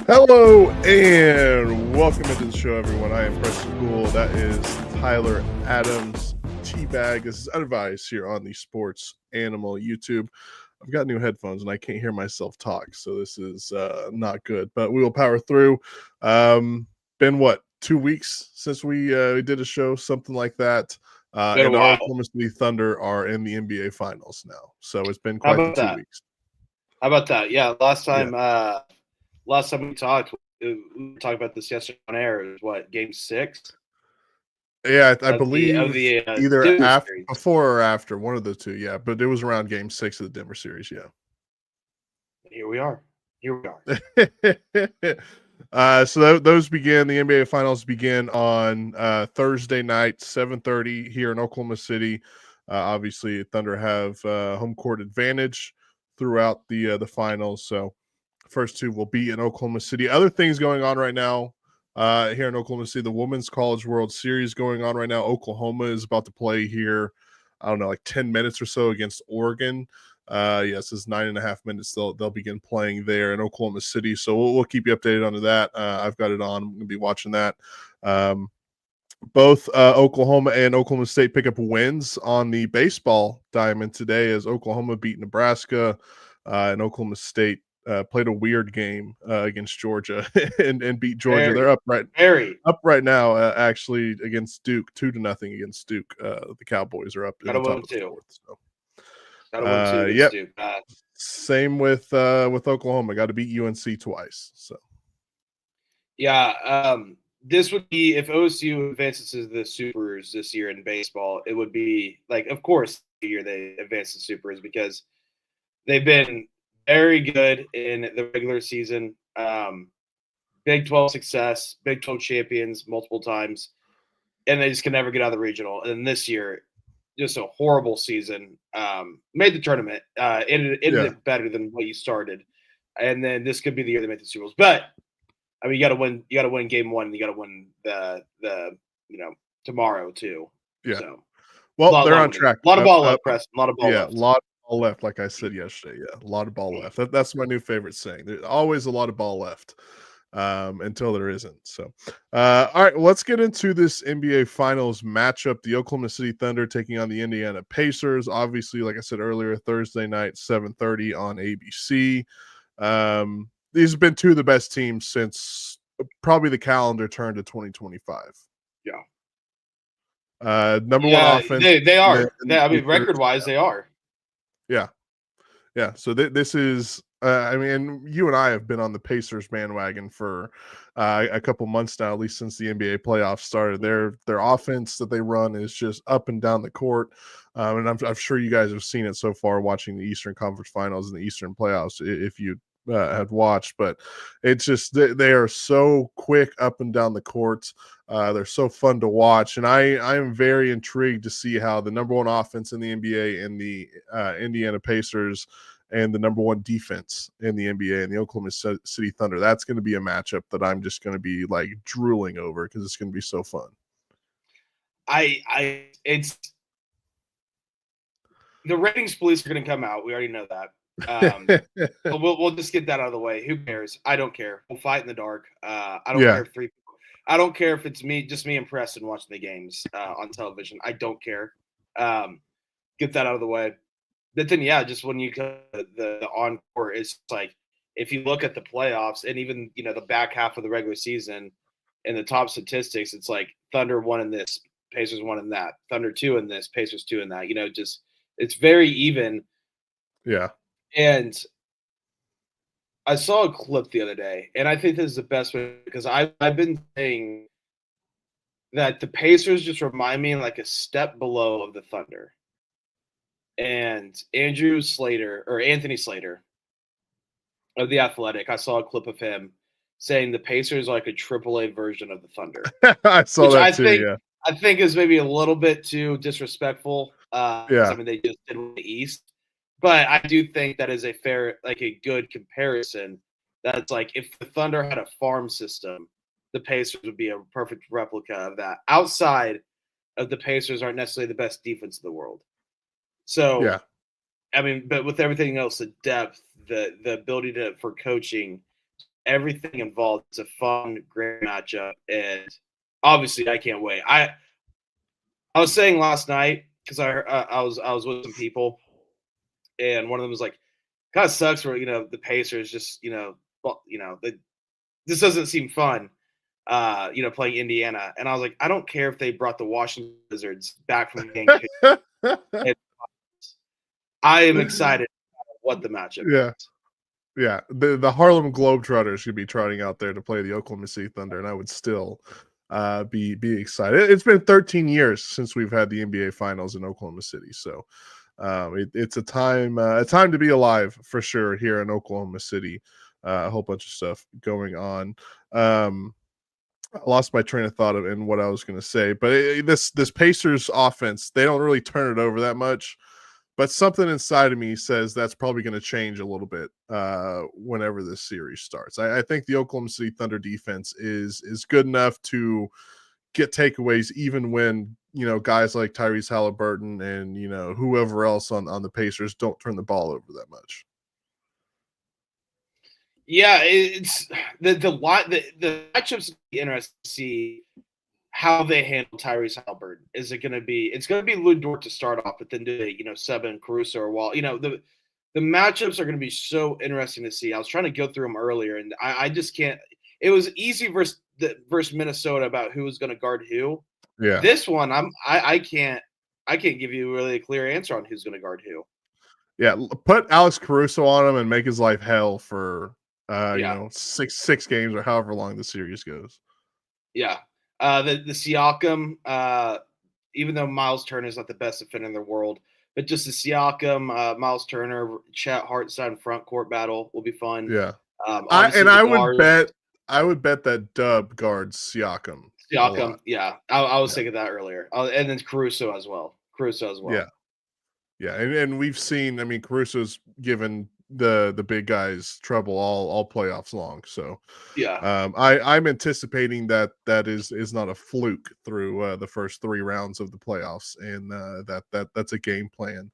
Hello and welcome into the show, everyone. I am Preston Poole. That is Tyler Adams. Teabag. This is Unadvised here on the Sports Animal YouTube. I've got new headphones and I can't hear myself talk, so this is not good. But we will power through. Been what, 2 weeks since we did a show, something like that. Been a And the while. Oklahoma City Thunder are in the NBA Finals now, so it's been How quite the about 2 that? weeks. How about that? Yeah, last Yeah. time we talked, we talked about this yesterday on air. It was what, Game 6 Yeah, I of believe the either Denver series. before or after, one of the two, yeah, but it was around game 6 of the Denver series, yeah. Here we are. Here we are. So those begin, the NBA Finals begin on Thursday night, 7:30 here in Oklahoma City. Obviously, Thunder have home court advantage throughout the finals, so first two will be in Oklahoma City. Other things going on right now here in Oklahoma City, the Women's College World Series going on right now. Oklahoma is about to play here, I don't know, like 10 minutes or so against Oregon. Yes, it's 9.5 minutes. They'll begin playing there in Oklahoma City. So we'll keep you updated on that. I've got it on. I'm going to be watching that. Both Oklahoma and Oklahoma State pick up wins on the baseball diamond today as Oklahoma beat Nebraska and Oklahoma State played a weird game against Georgia and beat Georgia. They're up right now, actually against Duke, 2-0 against Duke. The Cowboys are up in Got to the top win of the two. fourth. So, Got to win two against yep. Duke. Same with Oklahoma. Got to beat UNC twice. So, yeah. This would be if OSU advances to the Supers this year in baseball. It would be like, of course, the year they advance to Supers because they've been very good in the regular season. Big 12 success, Big 12 champions multiple times, and they just can never get out of the regional. And this year, just a horrible season. Made the tournament, ended it better than what you started, and then this could be the year they make the Super Bowls. But I mean, you got to win. You got to win game one. You got to win the tomorrow too. yeah. So, Well, they're on track. A lot of ball left, Preston. A lot of ball yeah, left. a lot of ball left, like I said yesterday. Yeah, a lot of ball left. That's my new favorite saying. There's always a lot of ball left until there isn't. So, all right, let's get into this NBA Finals matchup. The Oklahoma City Thunder taking on the Indiana Pacers. Obviously, like I said earlier, Thursday night, 7:30 on ABC. These have been two of the best teams since probably the calendar turned to 2025. Yeah. Number one offense. They are. I mean, record wise, they are. Yeah. Yeah. So this is, I mean, you and I have been on the Pacers bandwagon for a couple months now, at least since the NBA playoffs started. Their offense that they run is just up and down the court. And I'm sure you guys have seen it so far watching the Eastern Conference Finals and the Eastern playoffs, if you had watched. But it's just they are so quick up and down the courts. They're so fun to watch, and I am very intrigued to see how the number one offense in the NBA and the Indiana Pacers and the number one defense in the NBA and the Oklahoma City Thunder. That's going to be a matchup that I'm just going to be like drooling over because it's going to be so fun. It's the ratings police are going to come out. We already know that. But we'll just get that out of the way. Who cares? I don't care. We'll fight in the dark. I don't care if I don't care if it's just me and Preston watching the games on television. I don't care. Get that out of the way. But then, yeah, just when you go the encore, it's like if you look at the playoffs and even the back half of the regular season and the top statistics, it's like Thunder won in this, Pacers won in that, Thunder 2 in this, Pacers 2 in that. Just it's very even. Yeah. And I saw a clip the other day, and I think this is the best way because I've been saying that the Pacers just remind me like a step below of the Thunder. And Anthony Slater of The Athletic, I saw a clip of him saying the Pacers are like a AAA version of the Thunder. I saw that too. I think is maybe a little bit too disrespectful. Yeah. I mean, they just did win the East. But I do think that is a good comparison. That's like if the Thunder had a farm system, the Pacers would be a perfect replica of that. Outside of the Pacers aren't necessarily the best defense in the world. So, yeah. I mean, but with everything else, the depth, the ability for coaching, everything involved. It's a fun, great matchup, and obviously, I can't wait. I was saying last night because I was with some people, and one of them was like, "Kind of sucks where the Pacers just well, this doesn't seem fun." Playing Indiana, and I was like, I don't care if they brought the Washington Wizards back from being kicked. I am excited about what the matchup Yeah. is. Yeah, the Harlem Globetrotters should be trotting out there to play the Oklahoma City Thunder, and I would still be excited. It's been 13 years since we've had the NBA Finals in Oklahoma City, so it's a time to be alive for sure here in Oklahoma City. A whole bunch of stuff going on. I lost my train of thought in what I was going to say, but this Pacers offense, they don't really turn it over that much. But something inside of me says that's probably going to change a little bit whenever this series starts. I think the Oklahoma City Thunder defense is good enough to get takeaways, even when guys like Tyrese Halliburton and whoever else on the Pacers don't turn the ball over that much. Yeah, it's the matchups interesting to see how they handle Tyrese Halliburton. Is it going to be? It's going to be Lou Dort to start off, but then do they sub in Caruso or Wall? The matchups are going to be so interesting to see. I was trying to go through them earlier, and I just can't. It was easy versus Minnesota about who was going to guard who. Yeah. This one, I can't give you really a clear answer on who's going to guard who. Yeah, put Alex Caruso on him and make his life hell for Yeah. six games or however long the series goes. Yeah. The Siakam, even though Miles Turner is not the best defender in the world, but just the Siakam, Miles Turner, Chet Hartenstein front court battle will be fun. Yeah. Obviously the guards. I would bet that Dub guards Siakam a Siakam, lot. yeah. I was Yeah. thinking that earlier. And then Caruso as well. Yeah. Yeah, and we've seen. I mean, Caruso's given the big guys trouble all playoffs long. So, Yeah. I'm anticipating that is not a fluke through the first 3 rounds of the playoffs, and that's a game plan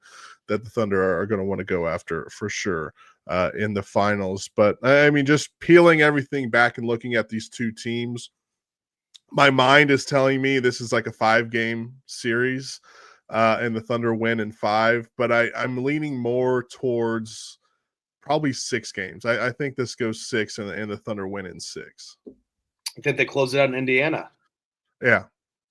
that the Thunder are going to want to go after for sure in the finals. But I mean, just peeling everything back and looking at these two teams, my mind is telling me this is like a 5-game series. And the Thunder win in 5, but I'm leaning more towards probably 6 games. I think this goes 6 and the Thunder win in 6. I think they close it out in Indiana. Yeah.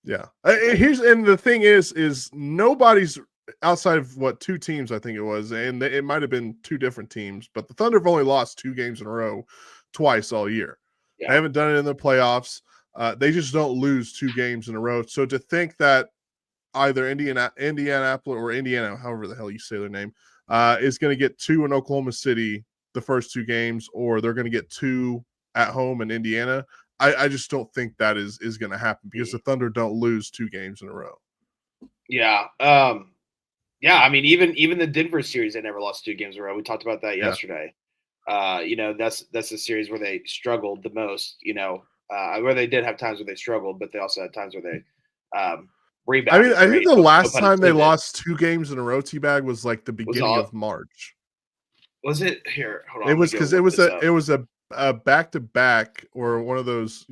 Yeah. And the thing is nobody's outside of 2 teams, I think it was, and it might have been 2 different teams, but the Thunder have only lost 2 games in a row twice all year. Yeah. They haven't done it in the playoffs. They just don't lose 2 games in a row. So to think that either Indianapolis or Indiana, however the hell you say their name, is going to get 2 in Oklahoma City the first 2 games, or they're going to get 2 at home in Indiana. I just don't think that is going to happen because the Thunder don't lose 2 games in a row. Yeah. Yeah. I mean, even the Denver series, they never lost 2 games in a row. We talked about that yesterday. That's the series where they struggled the most. Where they did have times where they struggled, but they also had times where they rebounded. I think the last No time they lost 2 games in a row, T-Bag, was like the beginning of March. Was it here? Hold on. It was because it was a back-to-back or one of those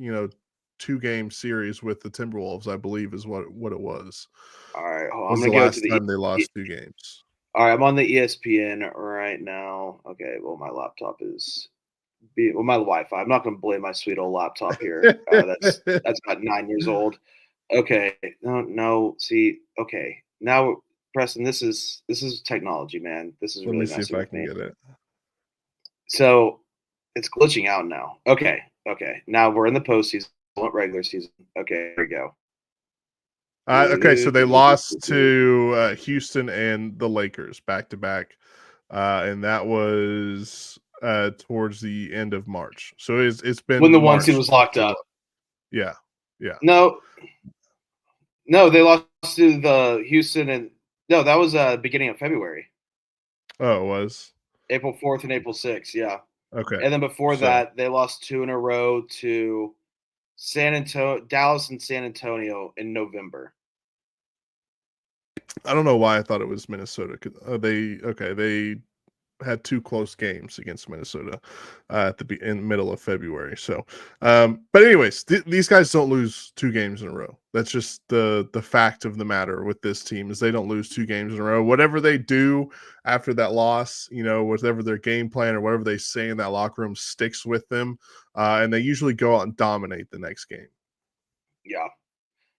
2-game series with the Timberwolves, I believe, is what it was. All right, hold on. Was I'm the gonna go last to time they lost 2 games. All right, I'm on the ESPN right now. Okay, well, my laptop is my Wi-Fi. I'm not going to blame my sweet old laptop here. That's about 9 years old. Okay, no. See, okay, now Preston, this is technology, man. This is Let really me see if messing I with can me. get it. So it's glitching out now. Okay. Now we're in the postseason, regular season. Okay, here we go. Okay, so they lost to Houston and the Lakers back to back, and that was towards the end of March. So it's been when the March 1 seed was locked up. Yeah. No, they lost to the Houston and no, that was beginning of February. Oh, it was April 4th and April 6th. Yeah. Okay. And then before that, they lost 2 in a row to Dallas and San Antonio in November. I don't know why I thought it was Minnesota. They had 2 close games against Minnesota in the middle of February. So, but anyways, these guys don't lose 2 games in a row. That's just the fact of the matter with this team is they don't lose 2 games in a row. Whatever they do after that loss, whatever their game plan or whatever they say in that locker room sticks with them, and they usually go out and dominate the next game. Yeah.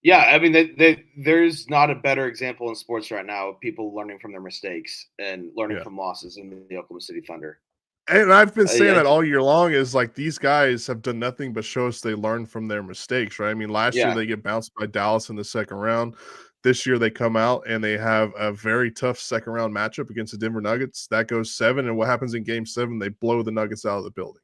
Yeah, I mean, there's not a better example in sports right now of people learning from their mistakes and learning Yeah. from losses in the Oklahoma City Thunder. And I've been saying Yeah, that all year long is like these guys have done nothing but show us they learn from their mistakes, right? I mean, last year yeah, they get bounced by Dallas in the second round. This year they come out and they have a very tough second round matchup against the Denver Nuggets. That goes 7. And what happens in game 7? They blow the Nuggets out of the building.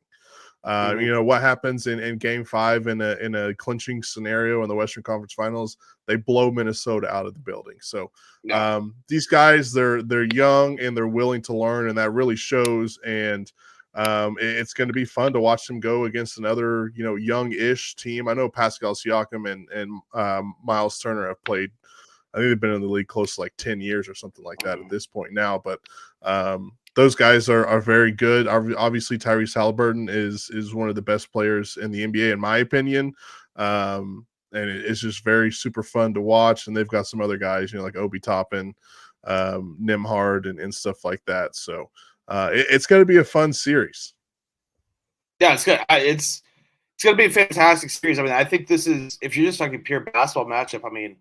mhm, What happens in game 5 in a clinching scenario in the Western Conference Finals? They blow Minnesota out of the building. So yeah, these guys, they're young and they're willing to learn, and that really shows. And it's going to be fun to watch them go against another young-ish team. I know Pascal Siakam and Miles Turner have played. I think they've been in the league close to like 10 years or something like that at mhm. this point now. But those guys are very good. Obviously, Tyrese Halliburton is one of the best players in the NBA, in my opinion. And it's just very super fun to watch. And they've got some other guys, like Obi Toppin, Nimhard, and stuff like that. So it's going to be a fun series. Yeah, it's good. It's going to be a fantastic series. I mean, I think this is if you're just talking pure basketball matchup. I mean,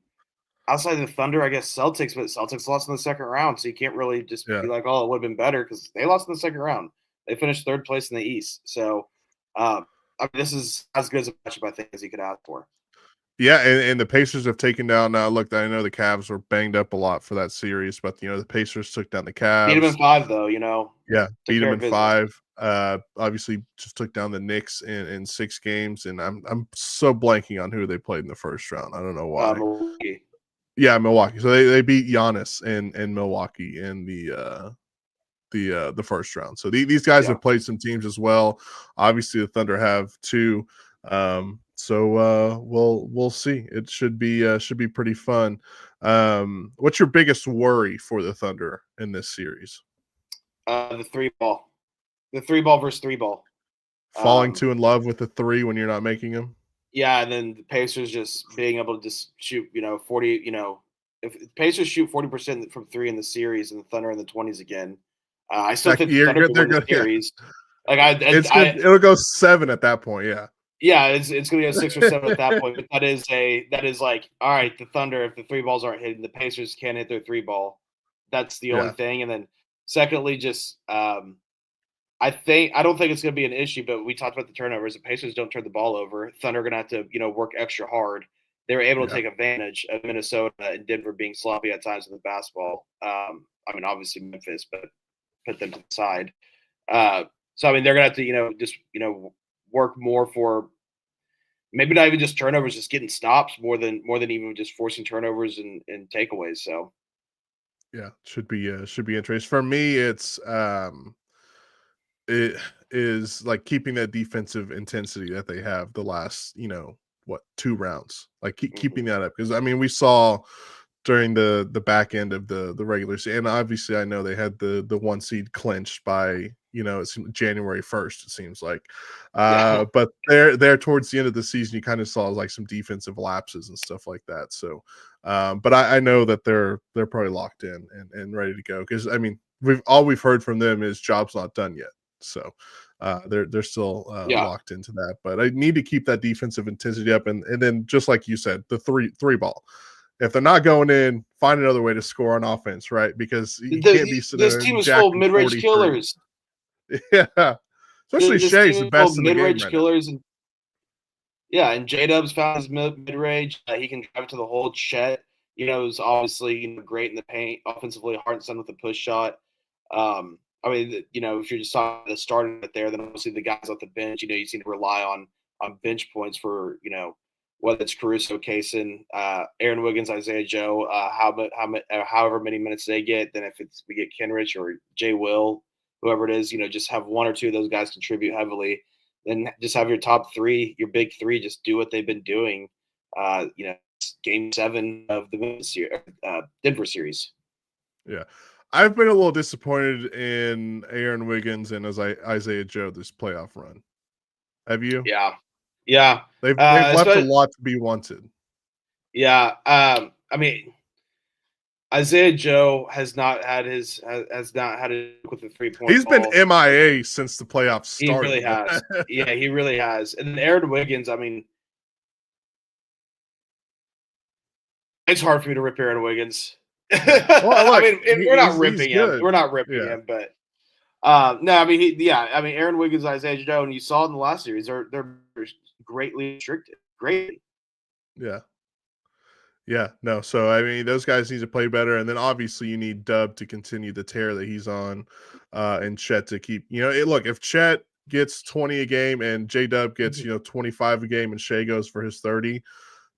outside of the Thunder, I guess Celtics, but Celtics lost in the second round, so you can't really just Yeah. be like, oh, it would have been better because they lost in the second round. They finished third place in the East, so I mean, this is as good as a matchup I think as you could ask for. Yeah, and the Pacers have taken down. Look, I know the Cavs were banged up a lot for that series, but the Pacers took down the Beat them in Cavs. 5, though. Yeah, Took beat care them of in business. 5. Obviously, just took down the Knicks in 6 games, and I'm so blanking on who they played in the first round. I don't know why. Milwaukee. Yeah, Milwaukee. So they beat Giannis and Milwaukee in the first round. So these guys Yeah. have played some teams as well. Obviously, the Thunder have too. So we'll see. It should be pretty fun. What's your biggest worry for the Thunder in this series? The 3 ball. The 3 ball versus 3 ball. Falling Um, too in love with the 3 when you're not making them? yeah, and then the Pacers just being able to just shoot, 40, if the Pacers shoot 40% from 3 in the series and the Thunder in the 20s again, I still That think the you're Thunder good. could They're win the good. Yeah, series. Like I, it's good. I It'll go 7 at that point. Yeah. yeah, it's gonna be a 6 or 7 at that point. But that is like, all right, the Thunder, if the 3 balls aren't hitting, the Pacers can't hit their 3 ball. That's the only Yeah. thing. And then secondly, just I don't think it's going to be an issue, but we talked about the turnovers. The Pacers don't turn the ball over. Thunder are going to have to, work extra hard. They were able to Yeah. take advantage of Minnesota and Denver being sloppy at times with the basketball. I mean, obviously Memphis, but put them to the side. So I mean, they're going to have to, just work more for maybe not even just turnovers, just getting stops more than even just forcing turnovers and takeaways. So Yeah. Should be interesting. For me, it is like keeping that defensive intensity that they have the last, 2 rounds. Like mhm. keeping that up because I mean we saw during the back end of the regular season, and obviously I know they had the 1 seed clinched by it's January 1st. It seems like, Yeah, but there towards the end of the season, you kind of saw like some defensive lapses and stuff like that. So, but I know that they're probably locked in and ready to go because I mean we've heard from them is job's not done yet. So they're still yeah. locked into that. But I need to keep that defensive intensity up, and then just like you said, the three ball. If they're not going in, find another way to score on offense, right? Because you can't be sitting This there team is full of jacking mid-range 43. killers. Yeah. Especially This Shea's team the is full of best in the game mid-range right now. killers, and yeah, and J-Dub's found his mid-range. He can drive to the hole. Chet, is obviously great in the paint, offensively. Hartenstein with the push shot. I mean, if you're just talking the starting it there, then obviously the guys off the bench, you seem to rely on bench points for whether it's Caruso, Kaysen, Aaron Wiggins, Isaiah Joe, however many minutes they get. Then if we get Kenrich or Jay Will, whoever it is, just have 1 or 2 of those guys contribute heavily. Then just have your top 3, your big 3, just do what they've been doing. Game 7 of the Denver series. Yeah. I've been a little disappointed in Aaron Wiggins and Isaiah Joe this playoff run. Have you? Yeah. They've left a Especially, lot to be wanted. yeah. I mean, Isaiah Joe has not had it with the 3-point He's been ball. MIA since the playoffs He started. really has. Yeah, he really has. And then Aaron Wiggins, I mean, it's hard for me to rip Aaron Wiggins. Well, I look, mean, we're not he's ripping him. good. We're not ripping Yeah, him, but no, I mean, I mean, Aaron Wiggins, Isaiah Joe, and you saw it in the last series. They're greatly restricted. Greatly. yeah. Yeah, no. So I mean, those guys need to play better, and then obviously you need Dub to continue the tear that he's on, and Chet to keep. Look, if Chet gets 20 a game and J Dub gets 25 a game, and Shea goes for his 30,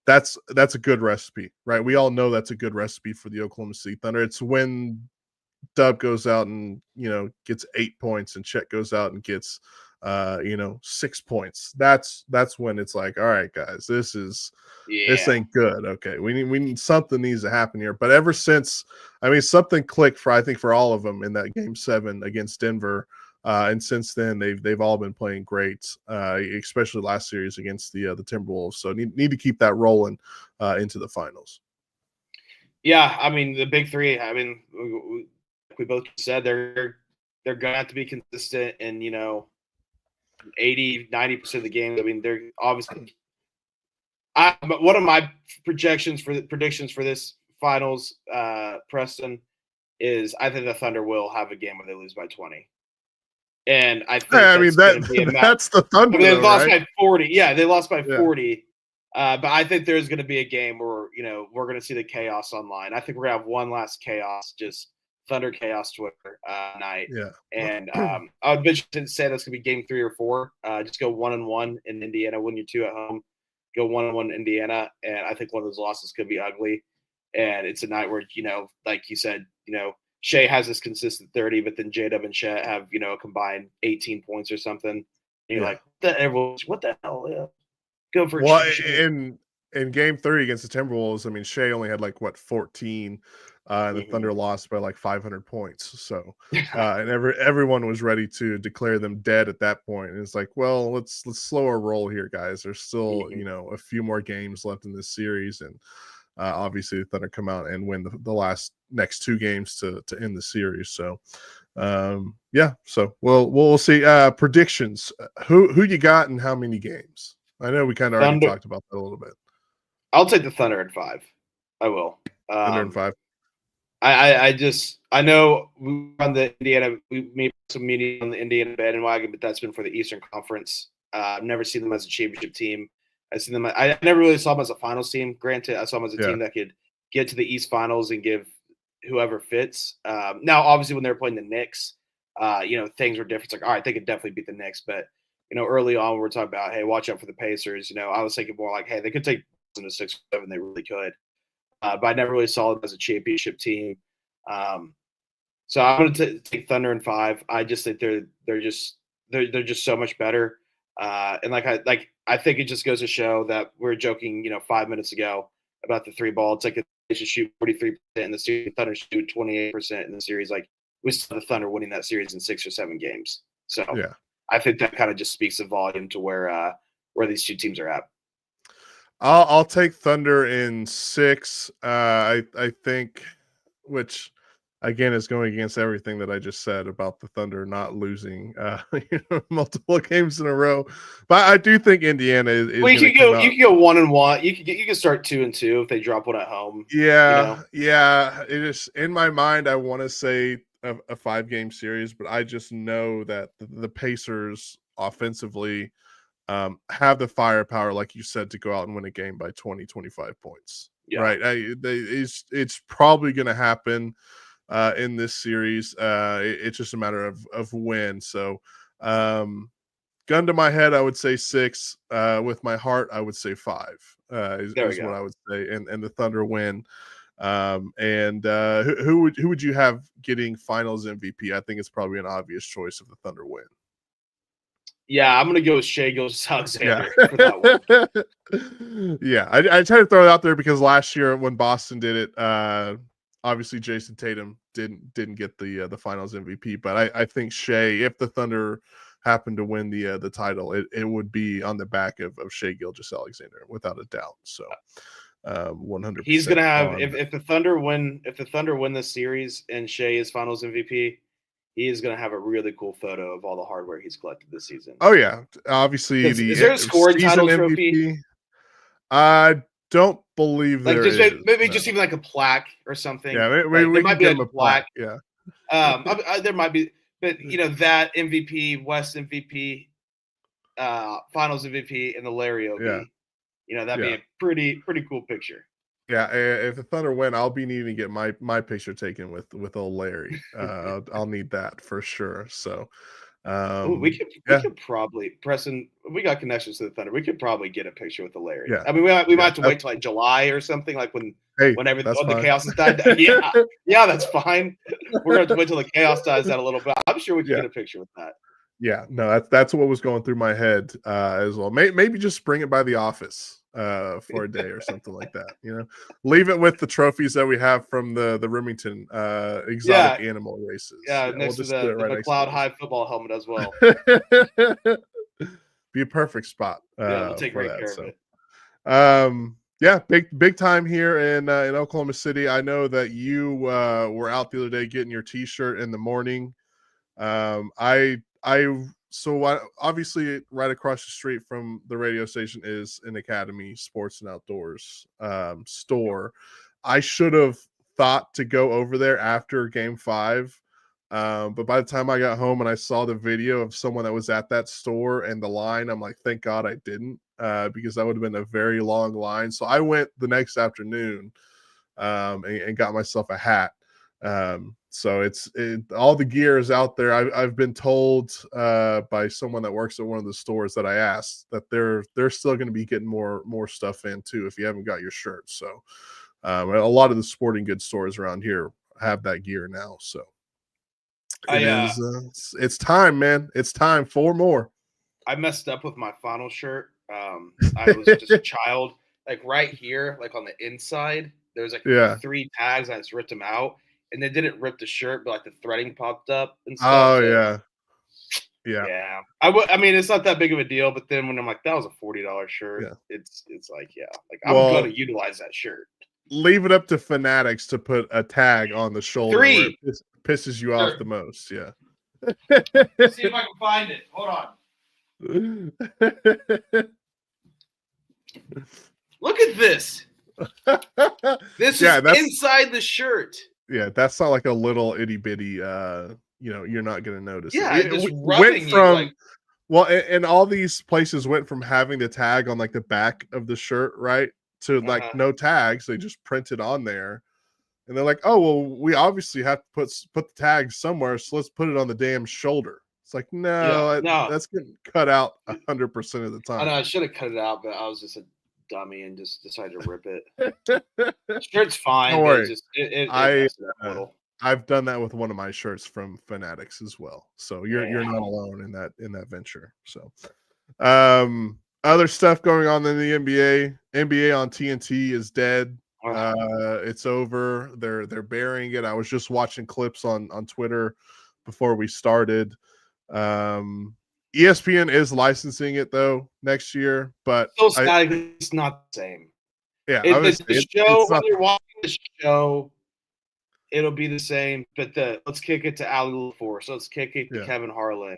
that's a good recipe, right? We all know that's a good recipe for the Oklahoma City Thunder. It's when Dub goes out and gets 8 points, and Chet goes out and gets 6 points. That's when it's like, all right, guys, this Yeah. ain't good. Okay, we need something needs to happen here. But ever since, I mean, something clicked I think for all of them in that game 7 against Denver. And since then, they've all been playing great, especially last series against the Timberwolves. So need to keep that rolling into the finals. Yeah, I mean, the big three. I mean, we both said they're gonna have to be consistent, and 80-90% of the games. I mean, they're obviously. But one of my predictions for this finals, Preston, is I think the Thunder will have a game where they lose by 20, and I think I mean, that's going to be a match. that's the Thunder. I mean, they lost right? by 40. Yeah, they lost by Yeah. 40. But I think there's going to be a game where we're going to see the chaos online. I think we're going to have one last chaos, just Thunder chaos Twitter night. Yeah. And I would venture to say that's going to be game 3 or 4. Just go 1-1 in Indiana, win your 2 at home. Go 1-1 Indiana, and I think one of those losses could be ugly. And it's a night where like you said, Shea has this consistent 30, but then J-Dub and Chet have a combined 18 points or something. And you're like, what the hell? Yeah. Go for it. Well, in game 3 against the Timberwolves, I mean, Shea only had 14, and the Thunder lost by 500 points. So, and everyone was ready to declare them dead at that point. And it's like, well, let's slow our roll here, guys. There's still a few more games left in this series, and obviously the Thunder come out and win the next 2 games to end the series. So, yeah. So we'll see. Predictions. Who you got and how many games? I know we kind of already talked about that a little bit. I'll take the Thunder at 5. I will. Thunder in 5. I know we were on the Indiana. We made some meeting on the Indiana bandwagon, but that's been for the Eastern Conference. I've never seen them as a championship team. I've seen them. I never really saw them as a finals team. Granted, I saw them as a team that could get to the East Finals and give whoever fits. Now, obviously, when they were playing the Knicks, things were different. It's like, all right, they could definitely beat the Knicks, but early on, we were talking about, hey, watch out for the Pacers. I was thinking more like, hey, they could take to 6 or 7. They really could. But I never really saw them as a championship team. So I'm going to take Thunder in 5. I just think they're just so much better. And I think it just goes to show that we were joking, 5 minutes ago about the 3 ball. It's like they should shoot 43% in the series. Thunder shoot 28% in the series. Like we saw the Thunder winning that series in 6 or 7 games. So yeah. I think that kind of just speaks of volume to where these 2 teams are at. I'll take Thunder in 6. I think, which again is going against everything that I just said about the Thunder not losing multiple games in a row. But I do think Indiana is. Well, you can go 1-1. You can start 2-2 if they drop one at home. Yeah, yeah. It is in my mind. I want to say a 5-game series, but I just know that the Pacers offensively have the firepower, like you said, to go out and win a game by 20, 25 points. Yeah. Right. It's probably going to happen in this series. It's just a matter of when. So, gun to my head, I would say 6. With my heart, I would say 5. Is what I would say, and the Thunder win. And who would you have getting Finals MVP? I think it's probably an obvious choice if the Thunder win. Yeah, I'm going to go with Shea Gilgeous-Alexander for that one. Yeah, I try to throw it out there because last year when Boston did it, obviously Jason Tatum didn't get the Finals MVP, but I think Shea, if the Thunder happened to win the title, it would be on the back of Shea Gilgeous-Alexander without a doubt. So 100%. He's gonna have if the Thunder win this series and Shea is Finals MVP, he is gonna have a really cool photo of all the hardware he's collected this season. Oh yeah, obviously is there a scoring title trophy? I don't believe like there just is. Maybe just even like a plaque or something. Yeah, we might be give him a plaque. Yeah, there might be, but that MVP, West MVP, Finals MVP, and the Larry OB. Yeah. That'd be a pretty cool picture. Yeah, if the Thunder win, I'll be needing to get my picture taken with old Larry. I'll need that for sure. So, we could probably, Preston. We got connections to the Thunder. We could probably get a picture with the Larry. Yeah. I mean, we might have to wait till like July or something, like whenever the chaos has died. Yeah, that's fine. We're gonna have to wait till the chaos dies down a little bit. I'm sure we can get a picture with that. Yeah, no, that's what was going through my head as well. Maybe just bring it by the office for a day or something like that. Leave it with the trophies that we have from the Remington exotic animal races. Yeah, next to the McLeod High football helmet as well. Be a perfect spot. We'll take great care of it. Yeah, big time here in Oklahoma City. I know that you were out the other day getting your T-shirt in the morning. Obviously right across the street from the radio station is an Academy Sports and Outdoors store. I should have thought to go over there after Game 5, but by the time I got home and I saw the video of someone that was at that store and the line, I'm like, thank God I didn't, because that would have been a very long line. So I went the next afternoon and got myself a hat. So all the gear is out there. I've been told by someone that works at one of the stores that I asked that they're still going to be getting more stuff in too if you haven't got your shirt. So a lot of the sporting goods stores around here have that gear now. So it's time, man. It's time for more. I messed up with my final shirt. I was just a child. Like right here, like on the inside, there's like 3 tags. I just ripped them out. And they didn't rip the shirt, but like the threading popped up and stuff. Oh, so, yeah. I mean, it's not that big of a deal. But then when I'm like, that was a $40 shirt. Yeah. It's like, I'm going to utilize that shirt. Leave it up to Fanatics to put a tag on the shoulder. 3 where it pisses you off the most. Yeah. Let's see if I can find it. Hold on. Look at this. This is inside the shirt. Yeah, that's not like a little itty bitty. You're not going to notice. Yeah, it just went from. And all these places went from having the tag on like the back of the shirt, right, to like no tags. They just print it on there, and they're like, "Oh, well, we obviously have to put the tag somewhere, so let's put it on the damn shoulder." It's like, no, that's getting cut out 100% of the time. I know I should have cut it out, but I was just a dummy and just decided to rip it. Shirt's fine. Don't worry. I've done that with one of my shirts from Fanatics as well. So you're not alone in that venture. So other stuff going on in the NBA. NBA on TNT is dead. It's over. They're burying it. I was just watching clips on Twitter before we started. ESPN is licensing it though next year, but it's not the same. Yeah, the show when you're watching the show, it'll be the same. But let's kick it to Ali LaForce. Let's kick it to Kevin Harlan.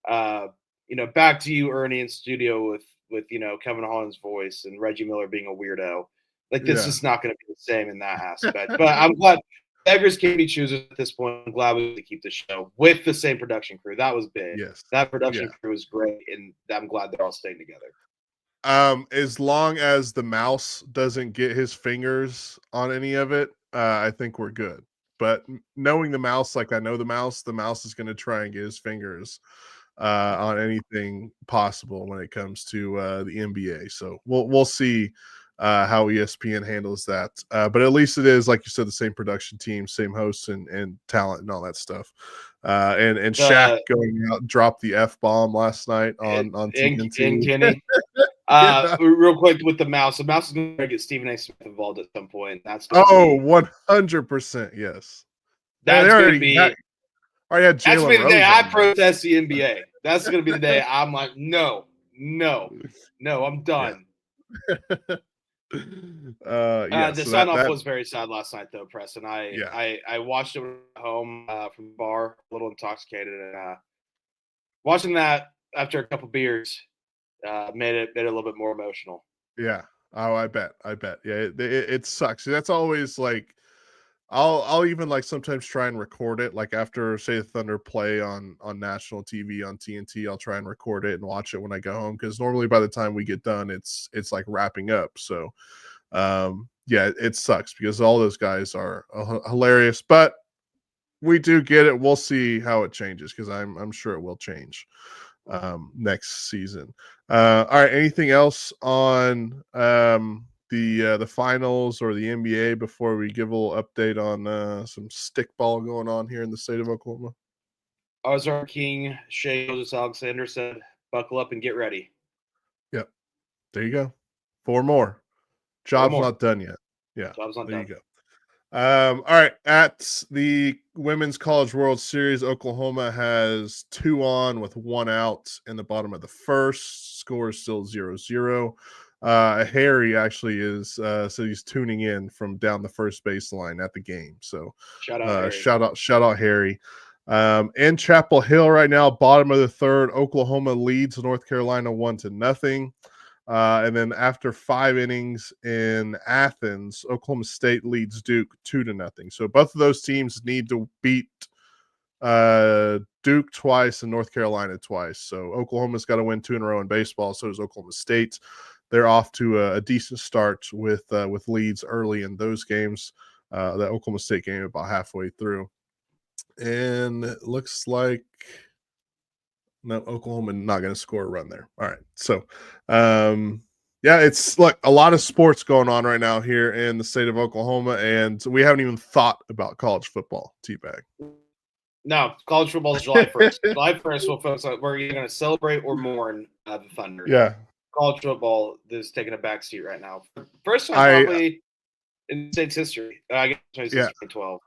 Back to you, Ernie, in studio with Kevin Harlan's voice and Reggie Miller being a weirdo. Like this is not going to be the same in that aspect. But I'm glad beggars can be choosers at this point. I'm glad we keep the show with the same production crew. That was big. Yes, that production crew was great, and I'm glad they're all staying together. As long as the mouse doesn't get his fingers on any of it, I think we're good. But knowing the mouse, like I know the mouse is going to try and get his fingers on anything possible when it comes to the NBA. So we'll see how ESPN handles that. But at least it is, like you said, the same production team, same hosts and talent and all that stuff. And Shaq going out dropped the F-bomb last night on TNT. In Kenny. Yeah. Real quick with the mouse. The mouse is going to get Stephen A. Smith involved at some point. That's 100%, yes. That's they going to be already had that's going Jalen to be the day Rose I on protest the NBA. That's going to be the day I'm like, no, I'm done. Yeah. The So sign off that was very sad last night, though, Preston. I watched it at home from the bar, a little intoxicated, and watching that after a couple beers made it a little bit more emotional. Yeah. Oh, I bet. Yeah, it sucks. That's always like I'll even like sometimes try and record it. Like after say the Thunder play on national TV on TNT, I'll try and record it and watch it when I go home because normally by the time we get done, it's like wrapping up. So yeah, it sucks because all those guys are hilarious, but we do get it. We'll see how it changes because I'm sure it will change next season. All right, anything else on the finals or the NBA before we give a little update on some stickball going on here in the state of Oklahoma? Ozark King, Shea Moses Alexander said, "Buckle up and get ready." Yep, there you go. 4 more. Job's not done yet. Yeah, Job's not there done. you go. All right. At the Women's College World Series, Oklahoma has 2 on with 1 out in the bottom of the first. Score is still 0-0. Harry actually is so he's tuning in from down the first baseline at the game. So Shout out Harry. Shout out Harry. In Chapel Hill right now, bottom of the third, Oklahoma leads North Carolina 1-0. And then after 5 innings in Athens, Oklahoma State leads Duke 2-0. So both of those teams need to beat Duke twice and North Carolina twice. So Oklahoma's got to win 2 in a row in baseball. So does Oklahoma State. They're off to a decent start with leads early in those games. That Oklahoma State game about halfway through, and it looks like. No, Oklahoma not going to score a run there. All right. So, yeah, it's like a lot of sports going on right now here in the state of Oklahoma, and we haven't even thought about college football, T-Bag. No, college football is July 1st. July 1st, we'll focus on we're either going to celebrate or mourn the Thunder. Yeah. College football is taking a backseat right now. First time probably in state's history. I guess 2012.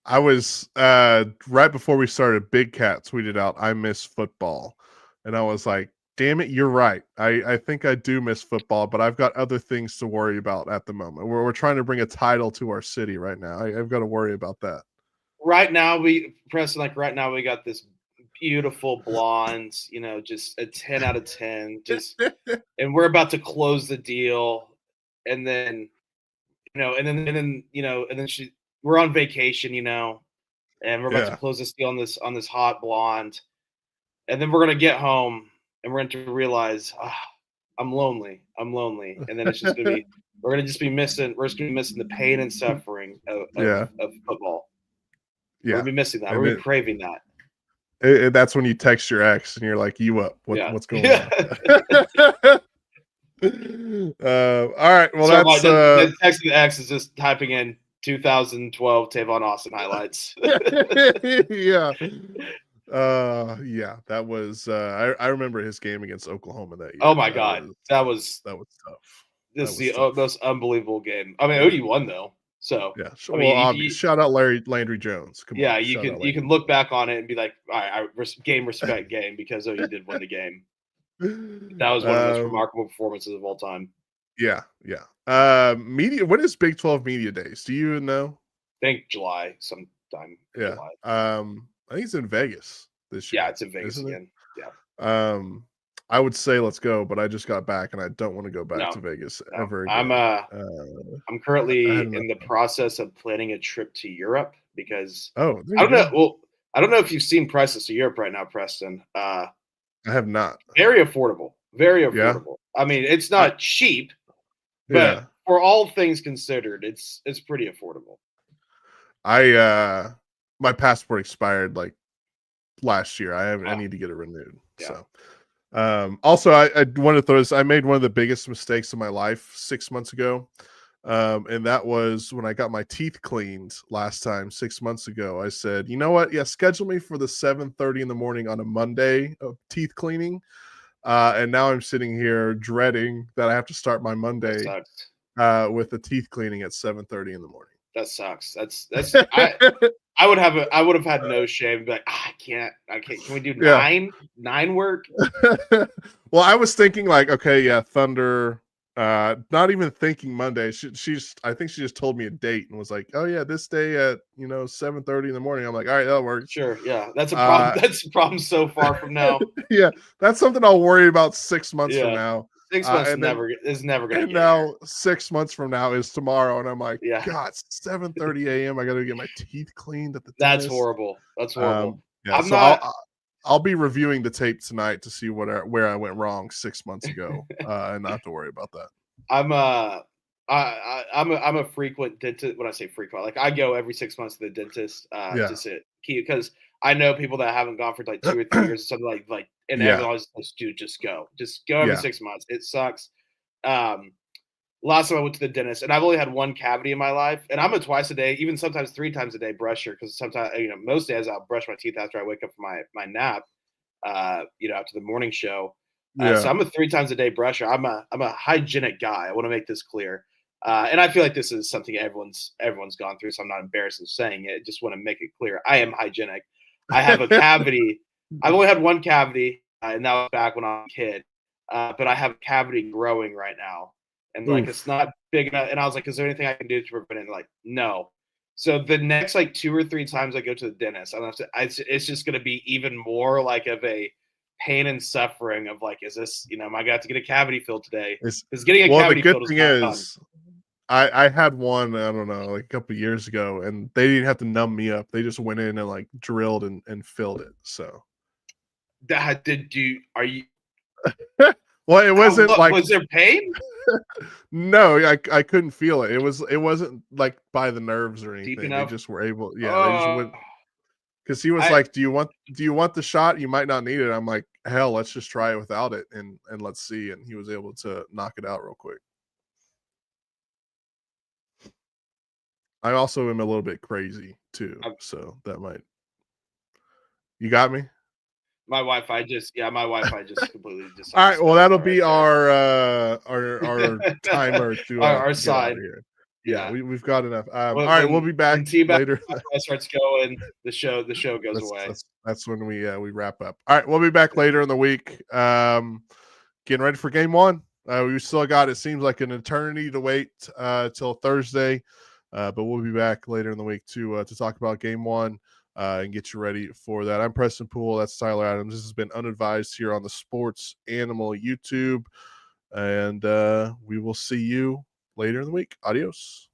I was right before we started, Big Cat tweeted out, "I miss football." And I was like, damn it, you're right. I think I do miss football, but I've got other things to worry about at the moment. We're trying to bring a title to our city right now. I've got to worry about that. Right now, we got this beautiful blonde, just a 10 out of 10. And we're about to close the deal. And then, and then we're on vacation, and we're about to close this deal on this hot blonde. And then we're going to get home and we're going to realize, I'm lonely. And then it's just going to be, we're going to be missing the pain and suffering of football. Yeah. We're going to be missing that. We're going to be craving that. That's when you text your ex and you're like, "You up? What's going on?" All right. Well, so that's the text the ex is just typing in 2012 Tavon Austin highlights. Yeah. Yeah, that was I remember his game against Oklahoma that year. Oh my God. That was tough. This is the most unbelievable game. I mean, OD won though. So yeah, shout out Landry Jones. Come on, you can look back on it and be like, all right, game respect game because OU did win the game. That was one of the most remarkable performances of all time. Yeah. Media. What is Big 12 Media Days? Do you know? I think July sometime. Yeah. July. I think it's in Vegas this year. Yeah, it's in Vegas again. Yeah. I would say let's go, but I just got back and I don't want to go back to Vegas ever again. I'm currently in the process of planning a trip to Europe because I don't know. Well, I don't know if you've seen prices to Europe right now, Preston. I have not. Very affordable. Very affordable. Yeah. I mean, it's not cheap, but for all things considered, it's pretty affordable. My passport expired like last year. I need to get it renewed. Yeah. So also I want to throw this. I made one of the biggest mistakes of my life 6 months ago. And that was when I got my teeth cleaned last time 6 months ago. I said, you know what? Yeah, schedule me for the 7:30 in the morning on a Monday of teeth cleaning. And now I'm sitting here dreading that I have to start my That Monday sucks. with the teeth cleaning at 7:30 in the morning. That sucks. I would have had no shame, but I can't. Can we do Yeah. 9 work? Well, I was thinking like, okay, yeah, Thunder. Not even thinking Monday. She's I think she just told me a date and was like, oh yeah, this day at 7:30 in the morning. I'm like, all right, that works. Sure, yeah. That's a problem. Uh, That's a problem so far from now. yeah, that's something I'll worry about 6 months from Yeah. now. 6 months And then is never gonna and get here. now 6 months from now is tomorrow, and I'm like, Yeah. God, 7:30 a.m. I got to get my teeth cleaned at the That's dentist. horrible. That's horrible. Yeah, I'm so not I'll be reviewing the tape tonight to see where I went wrong 6 months ago, and not have to worry about that. I'm I'm a frequent dentist. When I say frequent, like I go every 6 months to the dentist Yeah, just to keep because I know people that haven't gone for like 2 or 3 years, something and yeah, everyone's like, dude, just go every yeah. 6 months. It sucks. Um, Last time I went to the dentist, and I've only had one cavity in my life, and I'm a twice a day, even sometimes 3 times a day brusher because sometimes most days I'll brush my teeth after I wake up from my nap. After the morning show. So Yeah. I'm a 3 times a day brusher. I'm a hygienic guy. I want to make this clear. And I feel like this is something everyone's gone through, so I'm not embarrassed in saying it. Just want to make it clear. I am hygienic. I have a cavity. I've only had one cavity, and that was back when I was a kid. But I have a cavity growing right now, and like it's Oof. not big enough. And I was like, "Is there anything I can do to prevent it?" Like, no. So the next like 2 or 3 times I go to the dentist, it's just going to be even more like of a pain and suffering of like, is this, am I got to get a cavity filled today? It's Because getting a Well, the cavity good filled is thing not fun. is I had one, I don't know, like a couple years ago, and they didn't have to numb me up. They just went in and like drilled and filled it. So That did you? Are you? well, it wasn't What like was there pain? no, I couldn't feel it. It wasn't like by the nerves or Deep anything. They enough? just were able, yeah, they just Oh, went because he was I like, do you want the shot? You might not need it. I'm like, hell, let's just try it without it and let's see. And he was able to knock it out real quick. I also am a little bit crazy too, I so that might you got me? my Wi-Fi just my Wi-Fi just completely All decided to right, well, space that'll out right be there. our timer Our to get out of sign, here. Yeah, yeah. we've got enough. All When right, we'll when be back when T-Back later. starts going, the show goes That's away. that's that's when we wrap up. All right, we'll be back later in the week. Getting ready for game one. We still got it seems like an eternity to wait till Thursday, but we'll be back later in the week to talk about game one and get you ready for that. I'm Preston Poole. That's Tyler Adams. This has been Unadvised here on the Sports Animal YouTube, and we will see you later in the week. Adios.